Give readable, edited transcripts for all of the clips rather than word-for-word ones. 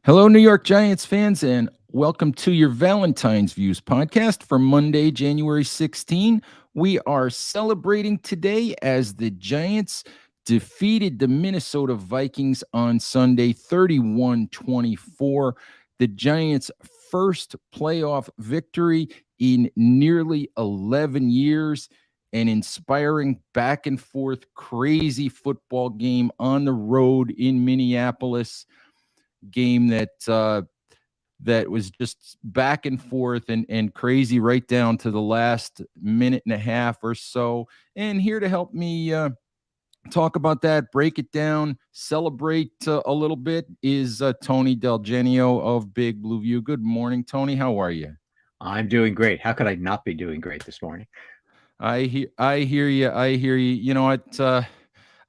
Hello, New York Giants fans, and welcome to your Valentine's Views podcast for Monday, January 16. We are celebrating today as the Giants defeated the Minnesota Vikings on Sunday 31-24. The Giants' first playoff victory in nearly 11 years. An inspiring back and forth, crazy football game on the road in Minneapolis. Game that was just back and forth and crazy right down to the last minute and a half or so. And here to help me talk about that, break it down, celebrate a little bit is Tony DelGenio of Big Blue View. Good morning, Tony. How are you? I'm doing great. How could I not be doing great this morning? I hear you. I hear you. You know what?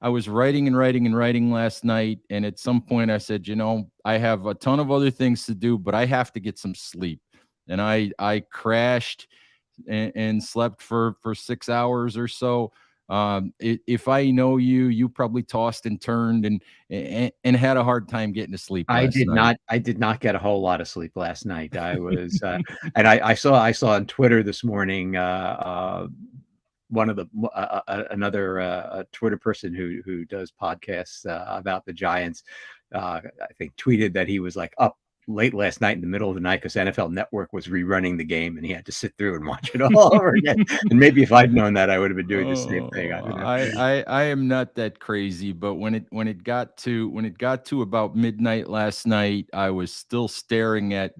I was writing and writing and writing last night, and at some point I said, I have a ton of other things to do, but I have to get some sleep. And I crashed and slept for 6 hours or so. If I know you, you probably tossed and turned and had a hard time getting to sleep I last did night. not. I did not get a whole lot of sleep last night. I was, and I saw on Twitter this morning. One of the another Twitter person who does podcasts about the Giants, I think tweeted that he was like up late last night in the middle of the night because NFL Network was rerunning the game and he had to sit through and watch it all over again. And maybe if I'd known that, I would have been doing the same thing. I Oh, don't know. I am not that crazy, but when it got to about midnight last night, I was still staring at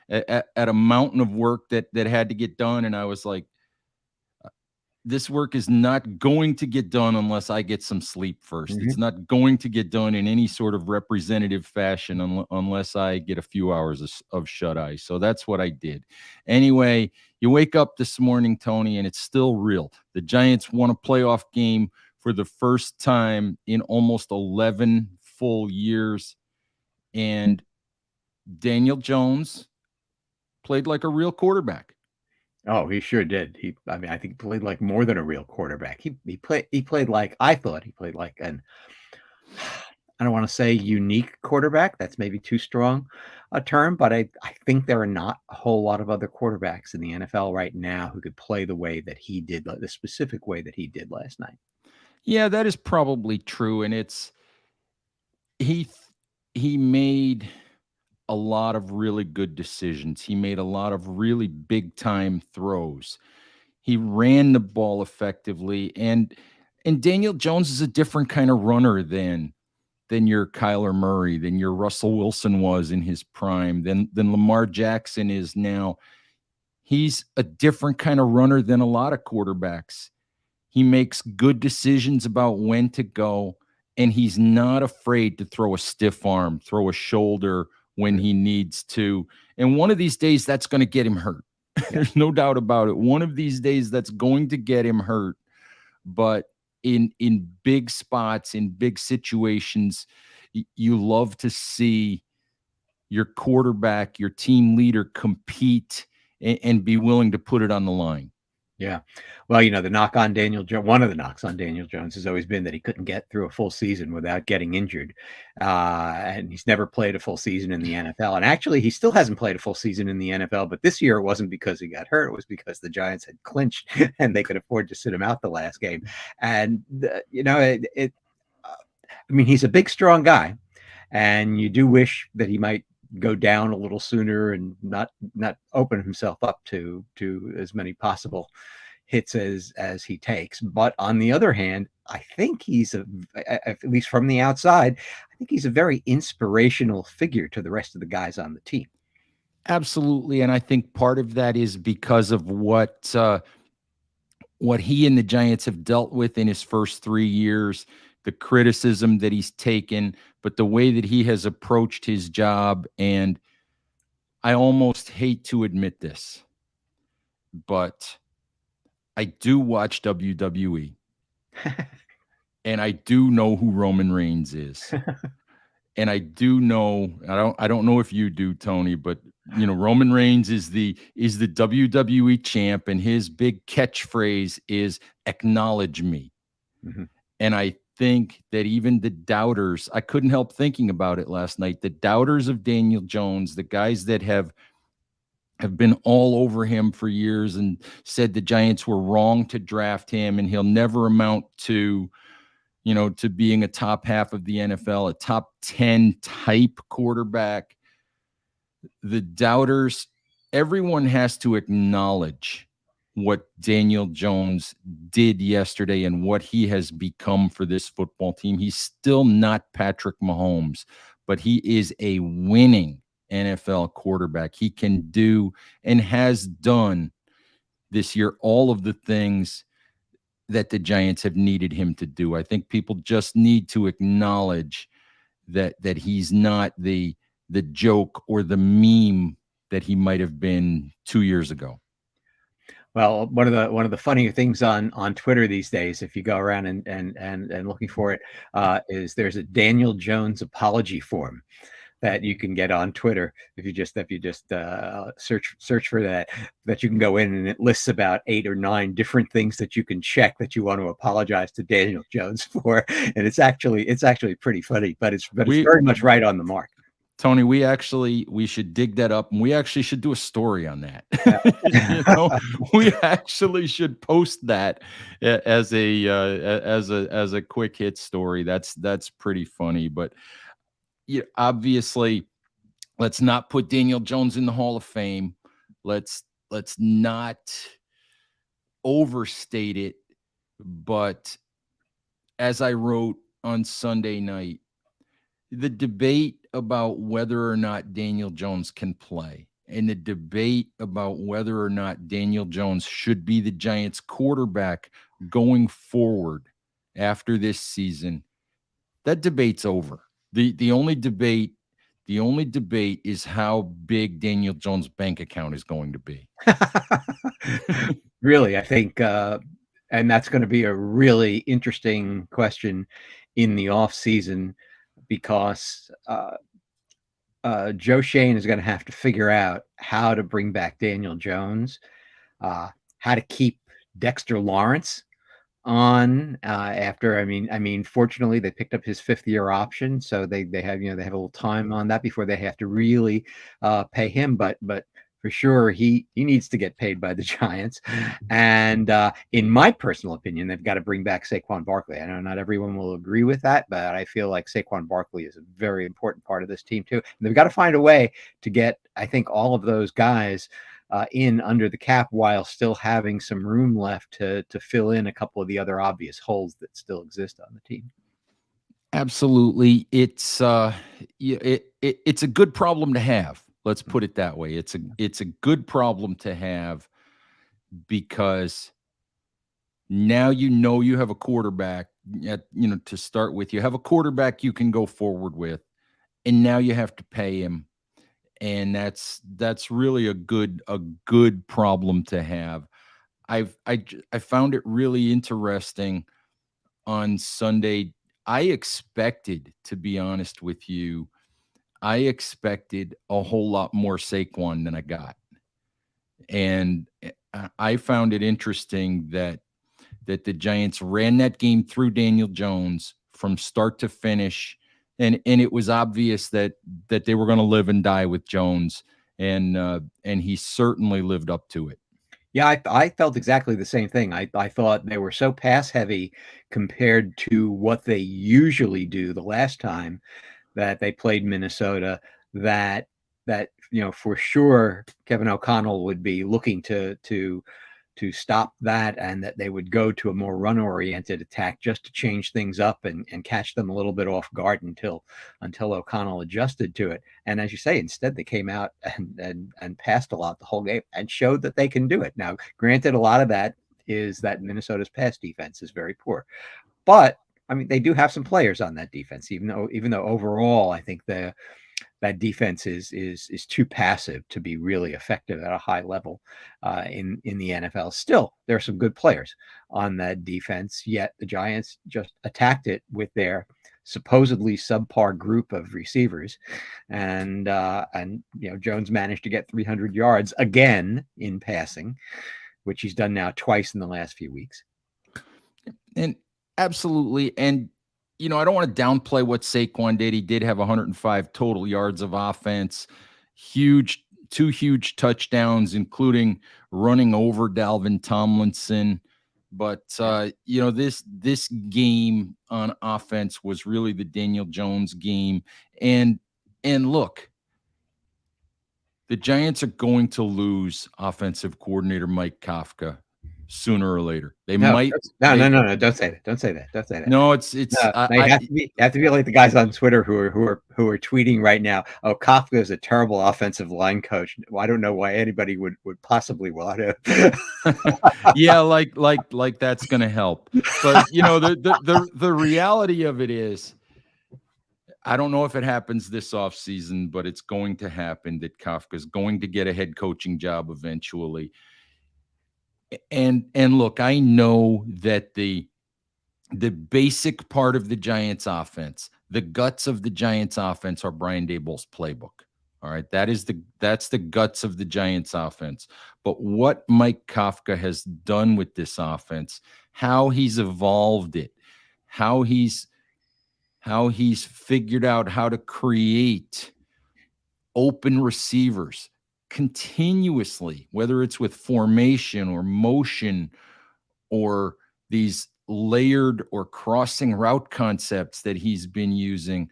at a mountain of work that had to get done, and I was like, this work is not going to get done unless I get some sleep first. Mhm. It's not going to get done in any sort of representative fashion unless I get a few hours of shut eye. So that's what I did. Anyway, you wake up this morning, Tony, and it's still real. The Giants won a playoff game for the first time in almost 11 full years. And Daniel Jones played like a real quarterback. Oh, he sure did. I mean, I think he played like more than a real quarterback. He played like I thought he played like an I don't want to say unique quarterback. That's maybe too strong a term, but I think there are not a whole lot of other quarterbacks in the NFL right now who could play the way that he did, the specific way that he did last night. Yeah, that is probably true. And he he made a lot of really good decisions. He made a lot of really big time throws. He ran the ball effectively, and Daniel Jones is a different kind of runner than your Kyler Murray, than your Russell Wilson was in his prime, than Lamar Jackson is now. He's a different kind of runner than a lot of quarterbacks. He makes good decisions about when to go, and he's not afraid to throw a stiff arm, throw a shoulder when Mhm. he needs to. And one of these days, that's going to get him hurt. Yeah. There's no doubt about it. One of these days, that's going to get him hurt. But in big spots, in big situations, you love to see your quarterback, your team leader compete and be willing to put it on the line. Yeah. Well, the knock on Daniel Jones, one of the knocks on Daniel Jones has always been that he couldn't get through a full season without getting injured. And he's never played a full season in the NFL. And actually, he still hasn't played a full season in the NFL. But this year, it wasn't because he got hurt. It was because the Giants had clinched and they could afford to sit him out the last game. And, I mean, he's a big, strong guy. And you do wish that he might go down a little sooner and not open himself up to as many possible hits as he takes. But on the other hand, I think at least from the outside, I think he's a very inspirational figure to the rest of the guys on the team. Absolutely, and I think part of that is because of what he and the Giants have dealt with in his first 3 years, the criticism that he's taken, but the way that he has approached his job. And I almost hate to admit this, but I do watch WWE, and I do know who Roman Reigns is. And I do know, I don't know if you do, Tony, but Roman Reigns is the WWE champ, and his big catchphrase is acknowledge me. Mhm. And I think that even the doubters, I couldn't help thinking about it last night, the doubters of Daniel Jones, the guys that have been all over him for years and said the Giants were wrong to draft him and he'll never amount to, to being a top half of the NFL, a top 10 type quarterback. The doubters, everyone has to acknowledge what Daniel Jones did yesterday and what he has become for this football team. He's still not Patrick Mahomes, but he is a winning NFL quarterback. He can do and has done this year all of the things that the Giants have needed him to do. I think people just need to acknowledge that he's not the joke or the meme that he might have been 2 years ago. Well, one of the funnier things on Twitter these days, if you go around and looking for it, is there's a Daniel Jones apology form that you can get on Twitter if you just search for that you can go in, and it lists about 8 or 9 different things that you can check that you want to apologize to Daniel Jones for, and it's actually pretty funny, but it's very much right on the mark. Tony, we should dig that up, and we actually should do a story on that. We actually should post that as a quick hit story. That's pretty funny, but obviously, let's not put Daniel Jones in the Hall of Fame. Let's not overstate it. But as I wrote on Sunday night, the debate about whether or not Daniel Jones can play and the debate about whether or not Daniel Jones should be the Giants quarterback going forward after this season, that debate's over. The only debate is how big Daniel Jones' bank account is going to be. Really, I think, and that's going to be a really interesting question in the off season, because Joe Shane is going to have to figure out how to bring back Daniel Jones, how to keep Dexter Lawrence on after. I mean, fortunately, they picked up his 5th-year option, so they have they have a little time on that before they have to really pay him. But for sure, he needs to get paid by the Giants. And in my personal opinion, they've got to bring back Saquon Barkley. I know not everyone will agree with that, but I feel like Saquon Barkley is a very important part of this team too. And they've got to find a way to get, I think, all of those guys in under the cap while still having some room left to fill in a couple of the other obvious holes that still exist on the team. Absolutely. It's it's a good problem to have. Let's put it that way. It's a good problem to have, because now you have a quarterback to start with. You have a quarterback you can go forward with, and now you have to pay him. And that's really a good problem to have. I found it really interesting on Sunday. I expected, to be honest with you, I expected a whole lot more Saquon than I got. And I found it interesting that the Giants ran that game through Daniel Jones from start to finish. And it was obvious that they were going to live and die with Jones, and he certainly lived up to it. Yeah, I felt exactly the same thing. I thought they were so pass heavy compared to what they usually do the last time that they played Minnesota, that for sure Kevin O'Connell would be looking to stop that, and that they would go to a more run-oriented attack just to change things up and catch them a little bit off guard until O'Connell adjusted to it. And as you say, instead they came out and passed a lot the whole game and showed that they can do it. Now, granted, a lot of that is that Minnesota's pass defense is very poor, but I mean, they do have some players on that defense, even though overall I think that defense is too passive to be really effective at a high level in the NFL. Still, there are some good players on that defense, yet the Giants just attacked it with their supposedly subpar group of receivers, and Jones managed to get 300 yards again in passing, which he's done now twice in the last few weeks. And absolutely, and I don't want to downplay what Saquon did. He did have 105 total yards of offense, two huge touchdowns, including running over Dalvin Tomlinson. But this game on offense was really the Daniel Jones game, and look, the Giants are going to lose offensive coordinator Mike Kafka sooner or later. They No, might. no. Don't say that. Don't say that. Don't say that. No, it's No, you have to be like the guys on Twitter who are tweeting right now. Oh, Kafka is a terrible offensive line coach. Well, I don't know why anybody would possibly want to. Yeah, like that's going to help. But the reality of it is, I don't know if it happens this offseason, but it's going to happen that Kafka's going to get a head coaching job eventually. And look, I know that the basic part of the Giants offense, the guts of the Giants offense, are Brian Daboll's playbook. All right. That's the guts of the Giants offense. But what Mike Kafka has done with this offense, how he's evolved it, how he's figured out how to create open receivers continuously, whether it's with formation or motion or these layered or crossing route concepts that he's been using.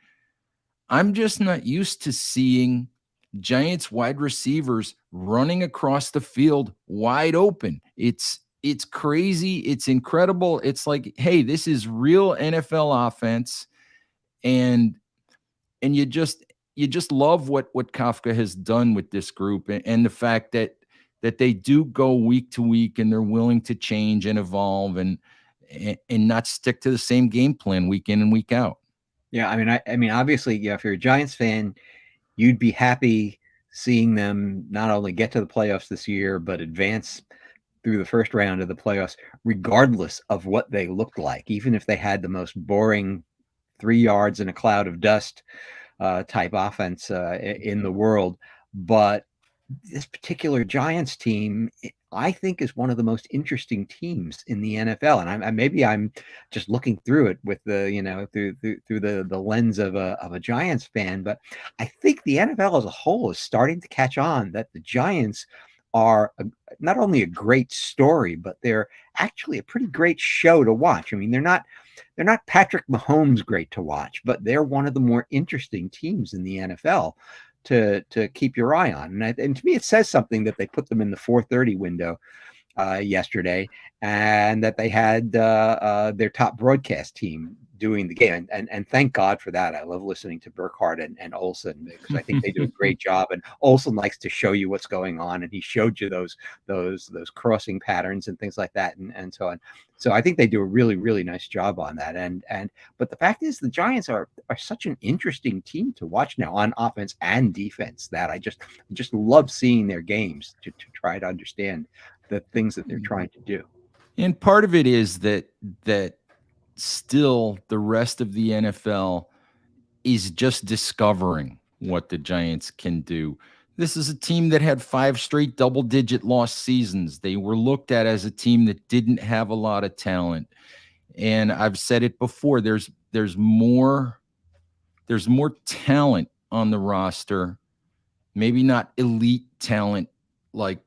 I'm just not used to seeing Giants wide receivers running across the field wide open. It's crazy. It's incredible. It's like, hey, this is real NFL offense. And you just love what Kafka has done with this group, and the fact that they do go week to week and they're willing to change and evolve and not stick to the same game plan week in and week out. Yeah, I mean, obviously, yeah, if you're a Giants fan, you'd be happy seeing them not only get to the playoffs this year, but advance through the first round of the playoffs, regardless of what they looked like, even if they had the most boring 3 yards in a cloud of dust type offense in the world. But this particular Giants team, I think, is one of the most interesting teams in the NFL. And maybe I'm just looking through it with the, through the lens of a Giants fan. But I think the NFL as a whole is starting to catch on that the Giants are not only a great story, but they're actually a pretty great show to watch. I mean, they're not Patrick Mahomes great to watch, but they're one of the more interesting teams in the NFL to keep your eye on. And to me, it says something that they put them in the 4:30 window yesterday, and that they had their top broadcast team doing the game. And thank God for that. I love listening to Burkhardt and Olsen, because I think they do a great job. And Olsen likes to show you what's going on, and he showed you those crossing patterns and things like that, and so on. So I think they do a really, really nice job on that. But the fact is, the Giants are such an interesting team to watch now on offense and defense, that I just love seeing their games to try to understand the things that they're trying to do. And part of it is that still the rest of the NFL is just discovering what the Giants can do. This is a team that had 5 straight double-digit loss seasons. They were looked at as a team that didn't have a lot of talent. And I've said it before, there's more talent on the roster. Maybe not elite talent like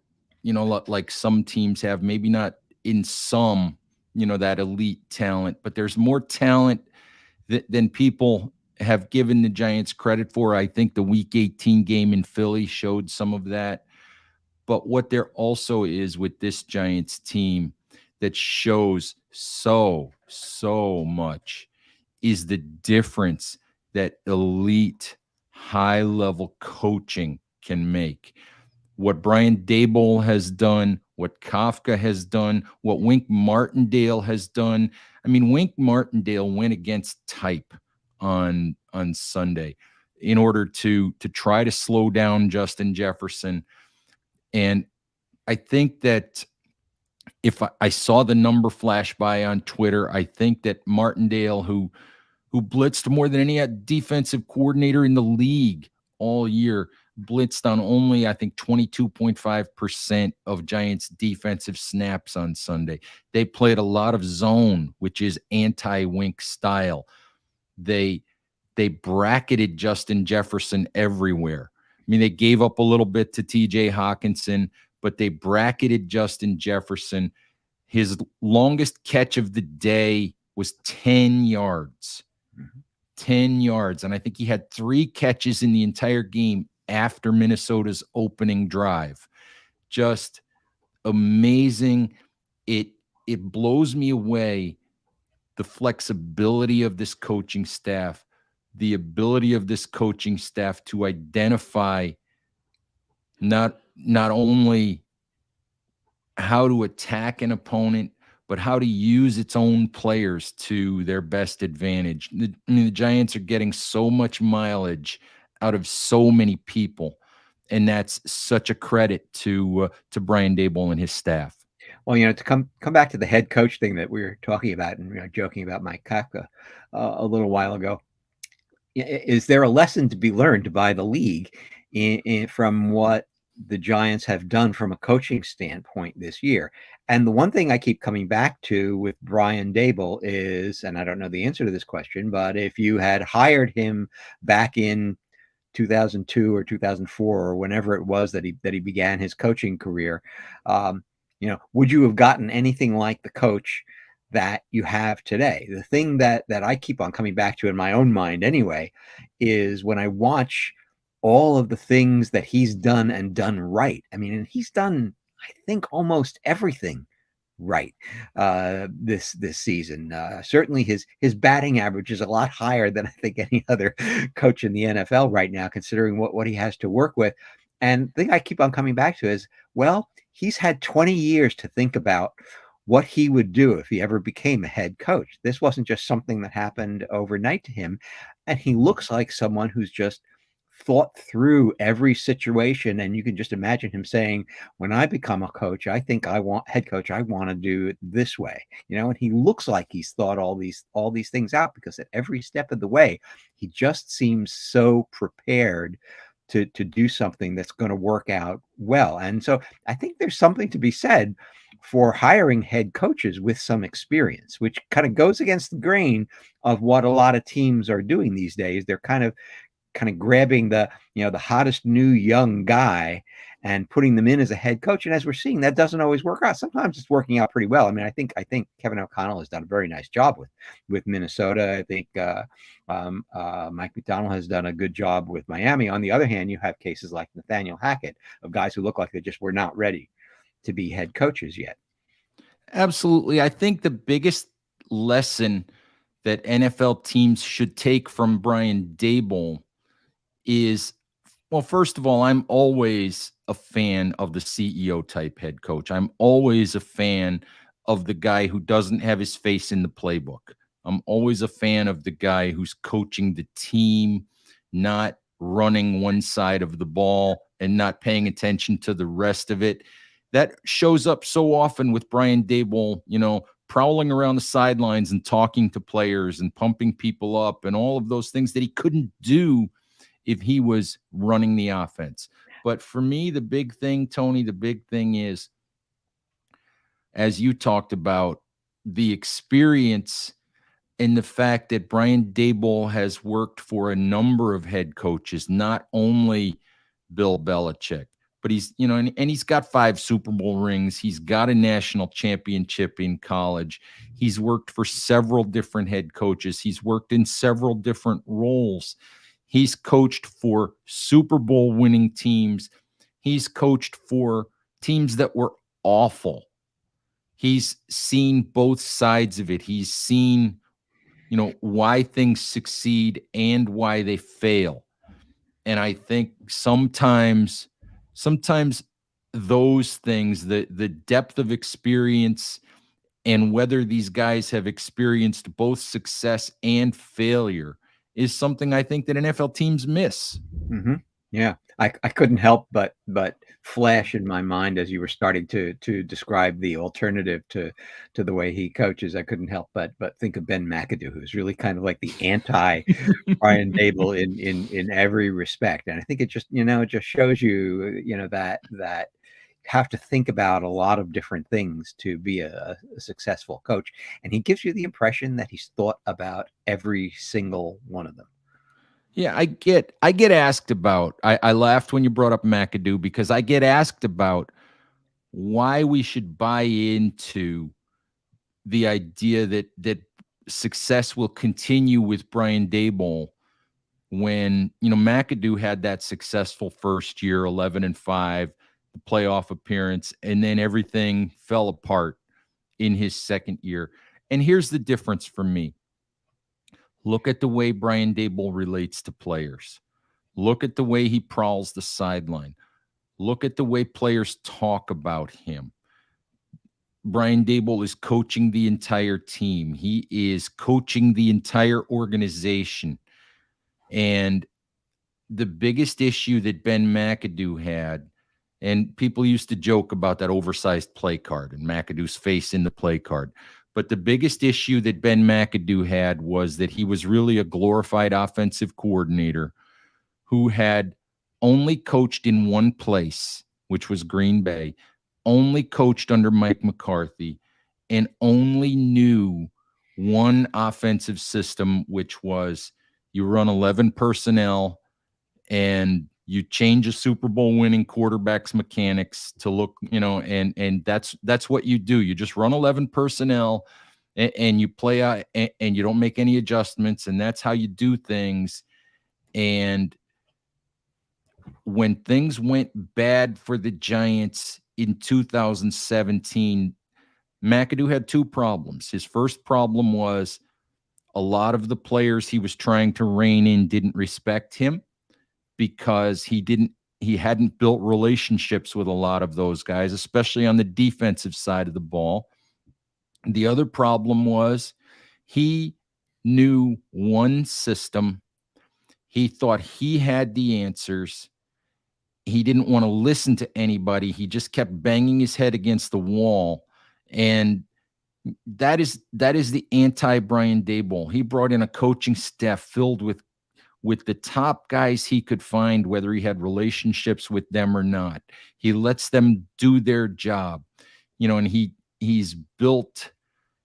some teams have, maybe not in some, that elite talent, but there's more talent than people have given the Giants credit for. I think the Week 18 game in Philly showed some of that. But what there also is with this Giants team that shows so much is the difference that elite, high-level coaching can make. What Brian Daboll has done, what Kafka has done, what Wink Martindale has done. I mean, Wink Martindale went against type on Sunday in order to try to slow down Justin Jefferson. And I think that if I saw the number flash by on Twitter, I think that Martindale, who blitzed more than any defensive coordinator in the league all year, blitzed on only, I think, 22.5% of Giants defensive snaps on Sunday. They played a lot of zone, which is anti-Wink style. They bracketed Justin Jefferson everywhere. I mean, they gave up a little bit to TJ Hawkinson, but they bracketed Justin Jefferson. His longest catch of the day was 10 yards. 10 yards. And I think he had 3 catches in the entire game after Minnesota's opening drive. Just amazing. It blows me away, the flexibility of this coaching staff, the ability of this coaching staff to identify not only how to attack an opponent, but how to use its own players to their best advantage. The Giants are getting so much mileage out of so many people, and that's such a credit to Brian Daboll and his staff. Well, to come back to the head coach thing that we were talking about and joking about Mike Kafka a little while ago, is there a lesson to be learned by the league from what the Giants have done from a coaching standpoint this year? And the one thing I keep coming back to with Brian Daboll is, and I don't know the answer to this question, but if you had hired him back in 2002 or 2004 or whenever it was that he began his coaching career, would you have gotten anything like the coach that you have today? The thing that I keep on coming back to in my own mind anyway is when I watch all of the things that he's done and done right. I mean, and he's done, I think, almost everything right this season. Certainly his batting average is a lot higher than I think any other coach in the NFL right now, considering what he has to work with. And the thing I keep on coming back to is, well, he's had 20 years to think about what he would do if he ever became a head coach. This wasn't just something that happened overnight to him. And he looks like someone who's just thought through every situation. And you can just imagine him saying, when I become a coach, I think I want to do it this way, and he looks like he's thought all these things out, because at every step of the way, he just seems so prepared to do something that's going to work out well. And so I think there's something to be said for hiring head coaches with some experience, which kind of goes against the grain of what a lot of teams are doing these days. They're kind of grabbing the hottest new young guy and putting them in as a head coach. And as we're seeing, that doesn't always work out. Sometimes it's working out pretty well. I mean, I think Kevin O'Connell has done a very nice job with Minnesota. I think Mike McDonald has done a good job with Miami. On the other hand, you have cases like Nathaniel Hackett, of guys who look like they just were not ready to be head coaches yet. Absolutely. I think the biggest lesson that NFL teams should take from Brian Daboll is, well, first of all, I'm always a fan of the CEO type head coach. I'm always a fan of the guy who doesn't have his face in the playbook. I'm always a fan of the guy who's coaching the team, not running one side of the ball and not paying attention to the rest of it. That shows up so often with Brian Daboll, prowling around the sidelines and talking to players and pumping people up and all of those things that he couldn't do if he was running the offense. But for me, the big thing, Tony, the big thing is, as you talked about, the experience and the fact that Brian Daboll has worked for a number of head coaches, not only Bill Belichick, but he's, and he's got 5 Super Bowl rings. He's got a national championship in college. He's worked for several different head coaches. He's worked in several different roles. He's coached for Super Bowl winning teams. He's coached for teams that were awful. He's seen both sides of it. He's seen, why things succeed and why they fail. And I think sometimes those things, the depth of experience and whether these guys have experienced both success and failure is something I think that NFL teams miss. Mm-hmm. Yeah, I couldn't help but flash in my mind as you were starting to describe the alternative to the way he coaches. I couldn't help but think of Ben McAdoo, who's really kind of like the anti Brian Daboll in every respect. And I think it just shows you that have to think about a lot of different things to be a successful coach. And he gives you the impression that he's thought about every single one of them. Yeah, I get asked about. I laughed when you brought up McAdoo because I get asked about why we should buy into the idea that success will continue with Brian Daboll when McAdoo had that successful first year, 11-5, the playoff appearance, and then everything fell apart in his second year. And here's the difference for me. Look at the way Brian Daboll relates to players. Look at the way he prowls the sideline. Look at the way players talk about him. Brian Daboll is coaching the entire team. He is coaching the entire organization. And the biggest issue that Ben McAdoo had, and people used to joke about that oversized play card and McAdoo's face in the play card. But the biggest issue that Ben McAdoo had was that he was really a glorified offensive coordinator who had only coached in one place, which was Green Bay, only coached under Mike McCarthy, and only knew one offensive system, which was you run 11 personnel and you change a Super Bowl winning quarterback's mechanics to look, and that's what you do. You just run 11 personnel and you play out and you don't make any adjustments, and that's how you do things. And when things went bad for the Giants in 2017, McAdoo had two problems. His first problem was a lot of the players he was trying to rein in didn't respect him because he hadn't built relationships with a lot of those guys, especially on the defensive side of the ball. The other problem was he knew one system. He thought he had the answers. He didn't want to listen to anybody. He just kept banging his head against the wall. And that is the anti-Brian Daboll. He brought in a coaching staff filled with the top guys he could find, whether he had relationships with them or not. He lets them do their job, and he's built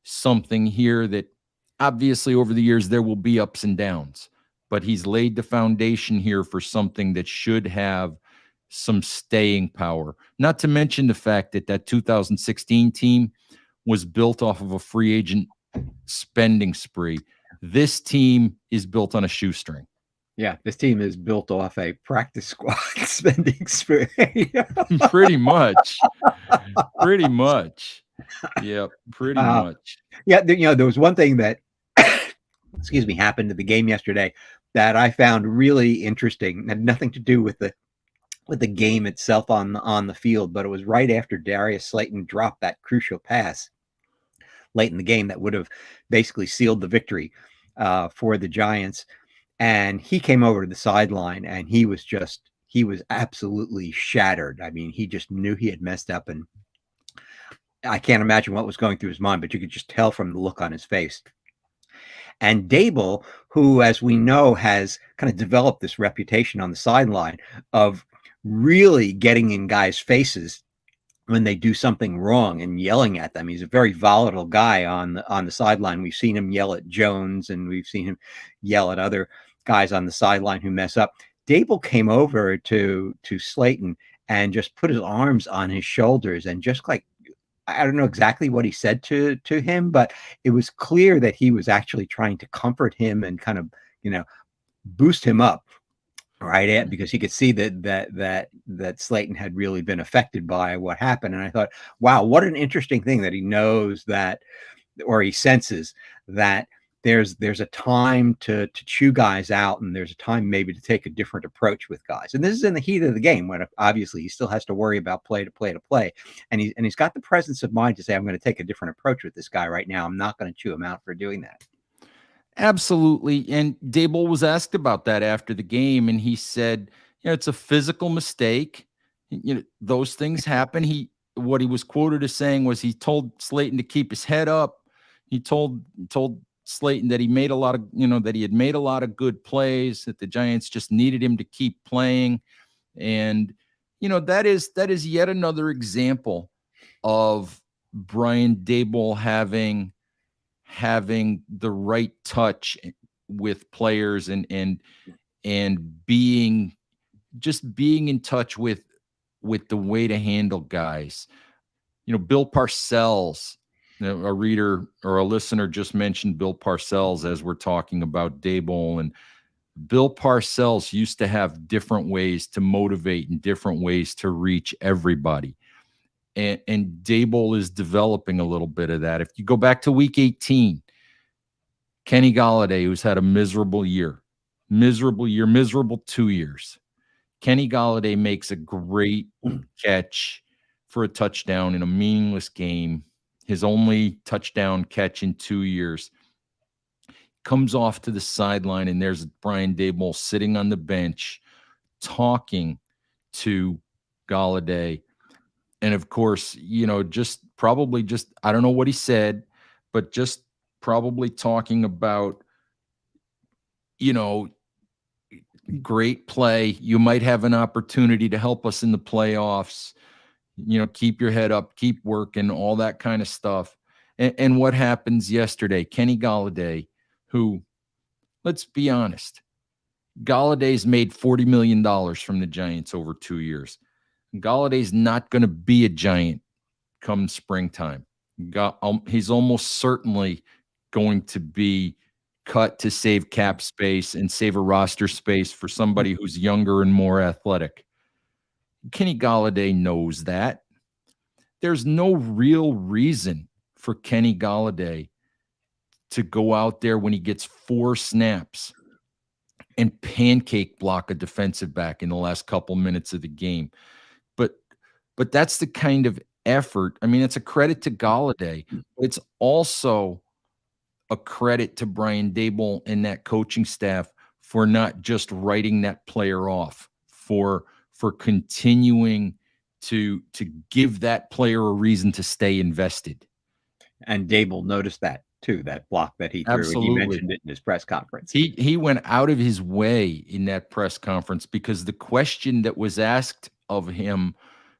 something here that obviously over the years there will be ups and downs, but he's laid the foundation here for something that should have some staying power. Not to mention the fact that 2016 team was built off of a free agent spending spree. This team is built on a shoestring. Yeah, this team is built off a practice squad spending spree. Pretty much. Pretty much. Yeah, pretty much. Yeah, there was one thing that, excuse me, happened to the game yesterday that I found really interesting. It had nothing to do with the game itself on the field, but it was right after Darius Slayton dropped that crucial pass late in the game that would have basically sealed the victory for the Giants. And he came over to the sideline and he was absolutely shattered. I mean, he just knew he had messed up, and I can't imagine what was going through his mind, but you could just tell from the look on his face. And Daboll, who, as we know, has kind of developed this reputation on the sideline of really getting in guys' faces when they do something wrong and yelling at them. He's a very volatile guy on the sideline. We've seen him yell at Jones, and we've seen him yell at other guys on the sideline who mess up. Daboll came over to Slayton and just put his arms on his shoulders and just like, I don't know exactly what he said to him, but it was clear that he was actually trying to comfort him and kind of, boost him up, right? Because he could see that Slayton had really been affected by what happened. And I thought, wow, what an interesting thing that he knows that, or he senses that there's a time to chew guys out, and there's a time maybe to take a different approach with guys. And this is in the heat of the game when obviously he still has to worry about play to play. And he's got the presence of mind to say, I'm going to take a different approach with this guy right now. I'm not going to chew him out for doing that. Absolutely. And Daboll was asked about that after the game, and he said, it's a physical mistake. Those things happen. What he was quoted as saying was he told Slayton to keep his head up. He told Slayton that he made a lot of, that he had made a lot of good plays, that the Giants just needed him to keep playing. And, that is yet another example of Brian Daboll having the right touch with players, and being in touch with the way to handle guys. Bill Parcells, a reader or a listener just mentioned Bill Parcells as we're talking about Daboll, and Bill Parcells used to have different ways to motivate and different ways to reach everybody. And Daboll is developing a little bit of that. If you go back to week 18, Kenny Golladay, who's had a miserable 2 years. Kenny Golladay makes a great catch for a touchdown in a meaningless game, his only touchdown catch in 2 years. Comes off to the sideline, and there's Brian Daboll sitting on the bench talking to Golladay. And of course, just I don't know what he said, but just probably talking about, great play. You might have an opportunity to help us in the playoffs. Keep your head up, keep working, all that kind of stuff. And what happens yesterday? Kenny Golladay, who, let's be honest, Galladay's made $40 million from the Giants over 2 years. Galladay's not going to be a Giant come springtime. He's almost certainly going to be cut to save cap space and save a roster space for somebody who's younger and more athletic. Kenny Golladay knows that. There's no real reason for Kenny Golladay to go out there when he gets 4 snaps and pancake block a defensive back in the last couple minutes of the game. But that's the kind of effort. I mean, it's a credit to Golladay. It's also a credit to Brian Daboll and that coaching staff for not just writing that player off, for continuing to give that player a reason to stay invested. And Daboll noticed that too, that block that he threw. Absolutely. And he mentioned it in his press conference. He went out of his way in that press conference because the question that was asked of him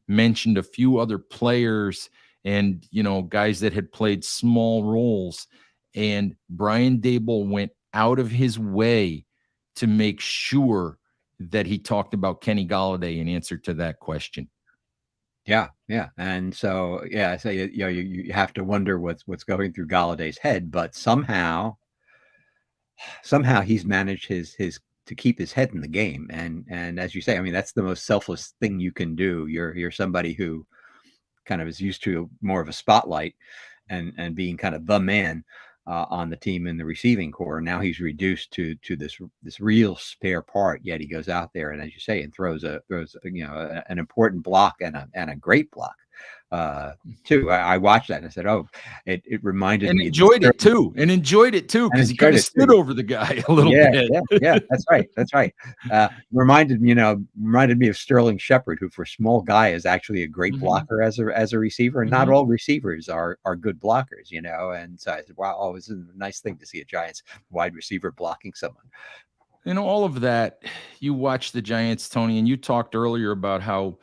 mentioned a few other players and, guys that had played small roles. And Brian Daboll went out of his way to make sure that he talked about Kenny Golladay in answer to that question. Yeah. And so, so you have to wonder what's going through Galladay's head, but somehow he's managed his to keep his head in the game. And as you say, I mean, that's the most selfless thing you can do. You're somebody who kind of is used to more of a spotlight and being kind of the man on the team in the receiving core. Now he's reduced to this real spare part. Yet he goes out there and, as you say, and throws an important block and a great block. Too. I watched that and I said, "Oh, it reminded me." Enjoyed it too because he kind of stood over the guy a little bit. Yeah, that's right. Reminded me of Sterling Shepard, who for a small guy is actually a great blocker as a receiver, and not all receivers are good blockers, And so I said, "Wow, it's a nice thing to see a Giants wide receiver blocking someone." All of that. You watch the Giants, Tony, and you talked earlier about how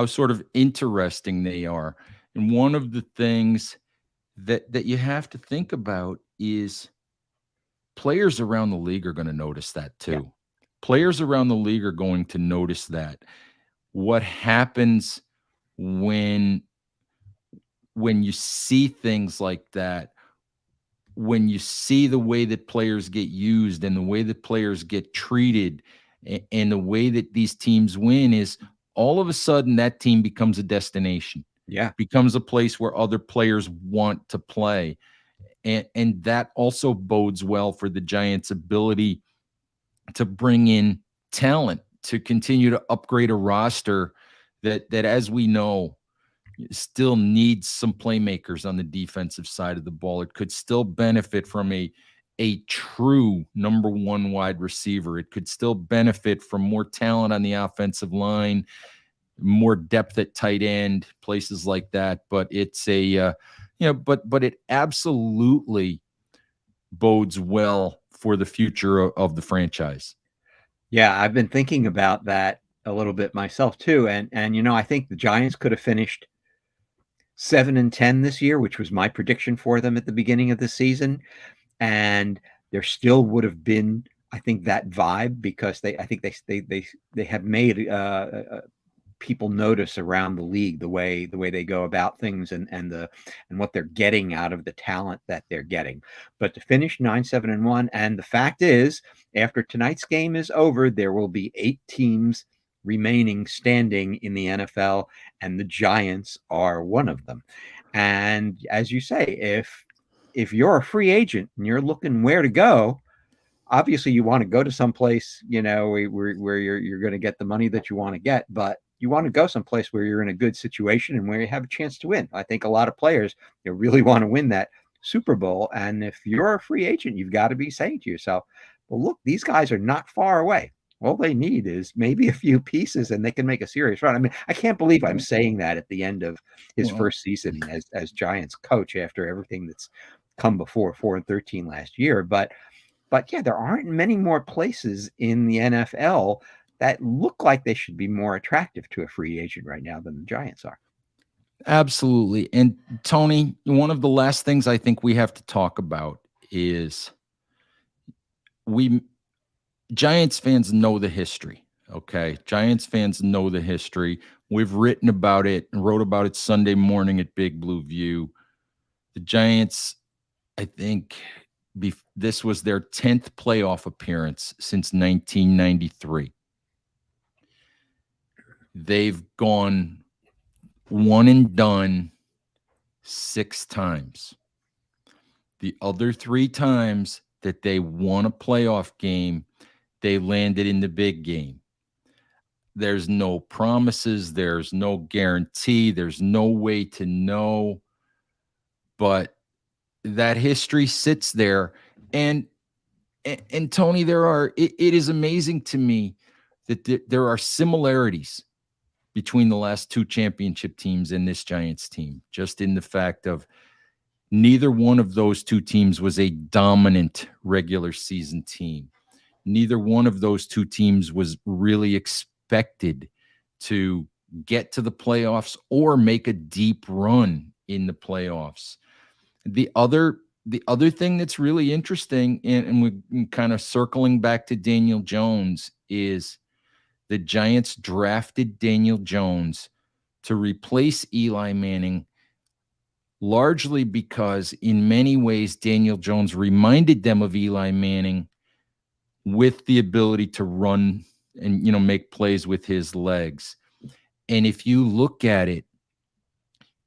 sort of interesting they are. And one of the things that you have to think about is players around the league are going to notice that too. Yeah. Players around the league are going to notice that. What happens when you see things like that, when you see the way that players get used and the way that players get treated and the way that these teams win, is all of a sudden that team becomes a destination. Yeah. Becomes a place where other players want to play. And that also bodes well for the Giants' ability to bring in talent, to continue to upgrade a roster that as we know, still needs some playmakers on the defensive side of the ball. It could still benefit from a true number one wide receiver. It could still benefit from more talent on the offensive line, more depth at tight end, places like that. But it's but it absolutely bodes well for the future of the franchise. Yeah, I've been thinking about that a little bit myself too, and I think the Giants could have finished 7-10 this year, which was my prediction for them at the beginning of the season, and there still would have been, I think, that vibe because I think they have made people notice around the league the way they go about things and what they're getting out of the talent that they're getting. But to finish 9-7-1, and the fact is, after tonight's game is over, there will be 8 teams remaining standing in the NFL, and the Giants are one of them. And as you say, if you're a free agent and you're looking where to go, obviously you want to go to some place, where you're going to get the money that you want to get, but you want to go someplace where you're in a good situation and where you have a chance to win. I think a lot of players, really want to win that Super Bowl. And if you're a free agent, you've got to be saying to yourself, well, look, these guys are not far away. All they need is maybe a few pieces and they can make a serious run. I mean, I can't believe I'm saying that at the end of his first season as Giants coach after everything that's come before, 4-13 last year. But yeah, there aren't many more places in the NFL that look like they should be more attractive to a free agent right now than the Giants are. Absolutely. And Tony, one of the last things I think we have to talk about is Giants fans know the history. Okay. Giants fans know the history. We've written about it and wrote about it Sunday morning at Big Blue View. The Giants, I think this was their 10th playoff appearance since 1993. They've gone one and done 6 times. The other 3 times that they won a playoff game, they landed in the big game. There's no promises. There's no guarantee. There's no way to know. But that history sits there. And Tony, it is amazing to me that there are similarities between the last 2 championship teams and this Giants team, just in the fact of neither one of those 2 teams was a dominant regular season team. Neither one of those 2 teams was really expected to get to the playoffs or make a deep run in the playoffs. The other thing that's really interesting, and we're kind of circling back to Daniel Jones, is the Giants drafted Daniel Jones to replace Eli Manning, largely because in many ways Daniel Jones reminded them of Eli Manning with the ability to run and make plays with his legs. And if you look at it,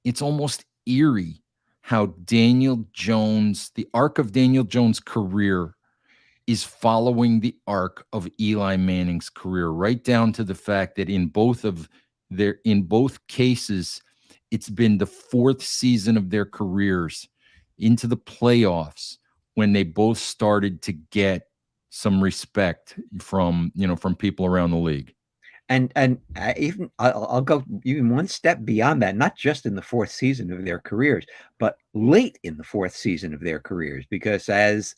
it's almost eerie how Daniel Jones, the arc of Daniel Jones' career, is following the arc of Eli Manning's career, right down to the fact that in both cases, it's been the 4th season of their careers into the playoffs when they both started to get some respect from people around the league. And even I'll go even one step beyond that, not just in the 4th season of their careers, but late in the 4th season of their careers, because as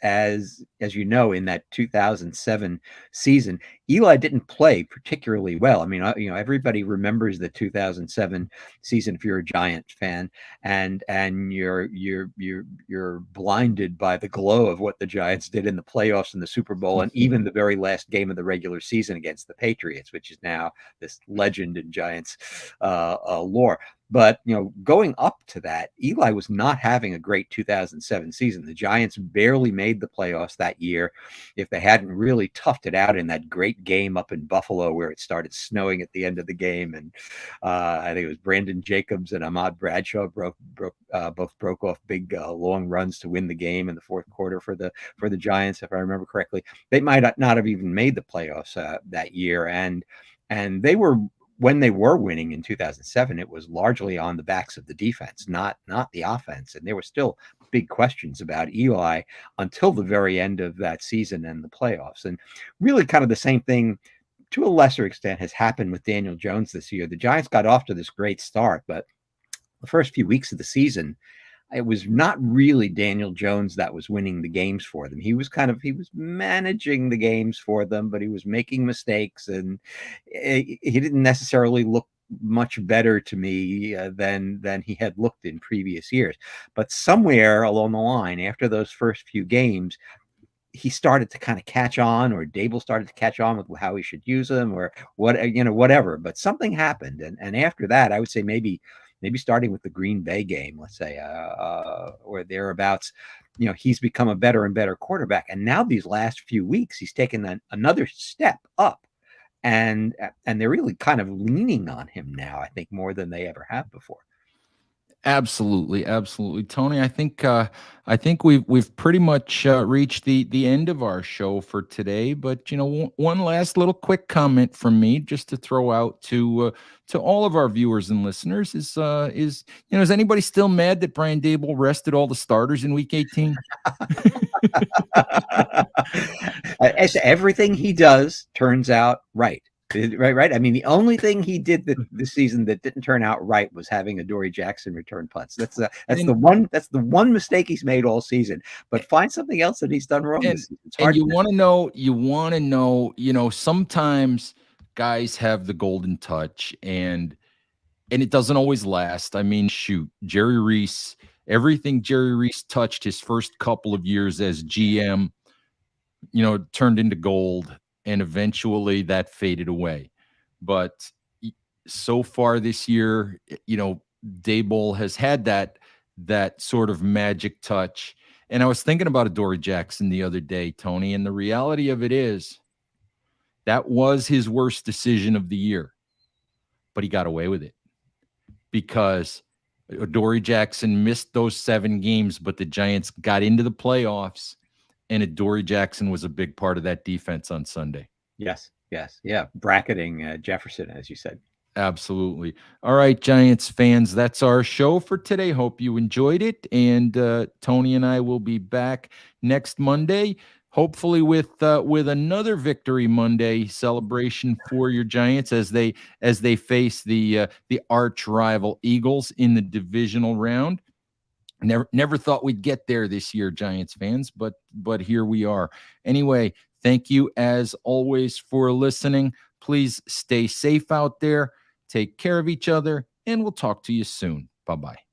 you know, in that 2007 season, Eli didn't play particularly well. I mean, everybody remembers the 2007 season if you're a Giant fan, and you're blinded by the glow of what the Giants did in the playoffs and the Super Bowl, and even the very last game of the regular season against the Patriots, which is now this legend in Giants lore. But, going up to that, Eli was not having a great 2007 season. The Giants barely made the playoffs that year. If they hadn't really toughed it out in that great game up in Buffalo where it started snowing at the end of the game, and I think it was Brandon Jacobs and Ahmad Bradshaw both broke off big long runs to win the game in the 4th quarter for the Giants, if I remember correctly. They might not have even made the playoffs that year, and they were. When they were winning in 2007, it was largely on the backs of the defense, not the offense. And there were still big questions about Eli until the very end of that season and the playoffs. And really kind of the same thing, to a lesser extent, has happened with Daniel Jones this year. The Giants got off to this great start, but the first few weeks of the season, it was not really Daniel Jones that was winning the games for them. He was managing the games for them, but he was making mistakes, and he didn't necessarily look much better to me than he had looked in previous years. But somewhere along the line, after those first few games, he started to kind of catch on, or Dable started to catch on with how he should use him, or whatever. But something happened, and after that, I would say maybe starting with the Green Bay game, let's say, or thereabouts, he's become a better and better quarterback. And now these last few weeks, he's taken another step up, and they're really kind of leaning on him now, I think, more than they ever have before. Absolutely, absolutely, Tony. I think we've pretty much reached the end of our show for today. But one last little quick comment from me, just to throw out to all of our viewers and listeners, is anybody still mad that Brian Dable rested all the starters in Week 18? As everything he does turns out right. Right. I mean, the only thing he did this season that didn't turn out right was having Adoree Jackson return punts. That's the one mistake he's made all season. But find something else that he's done wrong this season. It's hard. And you want to know, sometimes guys have the golden touch, and it doesn't always last. I mean, shoot, Jerry Reese, everything Jerry Reese touched his first couple of years as GM, turned into gold. And eventually that faded away. But so far this year, Dable has had that sort of magic touch. And I was thinking about Adoree Jackson the other day, Tony, and the reality of it is that was his worst decision of the year. But he got away with it because Adoree Jackson missed those 7 games, but the Giants got into the playoffs. And Adoree Jackson was a big part of that defense on Sunday. Yes. Yeah. Bracketing Jefferson, as you said. Absolutely. All right, Giants fans, that's our show for today. Hope you enjoyed it. And Tony and I will be back next Monday, hopefully with another Victory Monday celebration for your Giants as they face the arch rival Eagles in the divisional round. Never thought we'd get there this year, Giants fans, but here we are. Anyway, thank you as always for listening. Please stay safe out there. Take care of each other, and we'll talk to you soon. Bye-bye.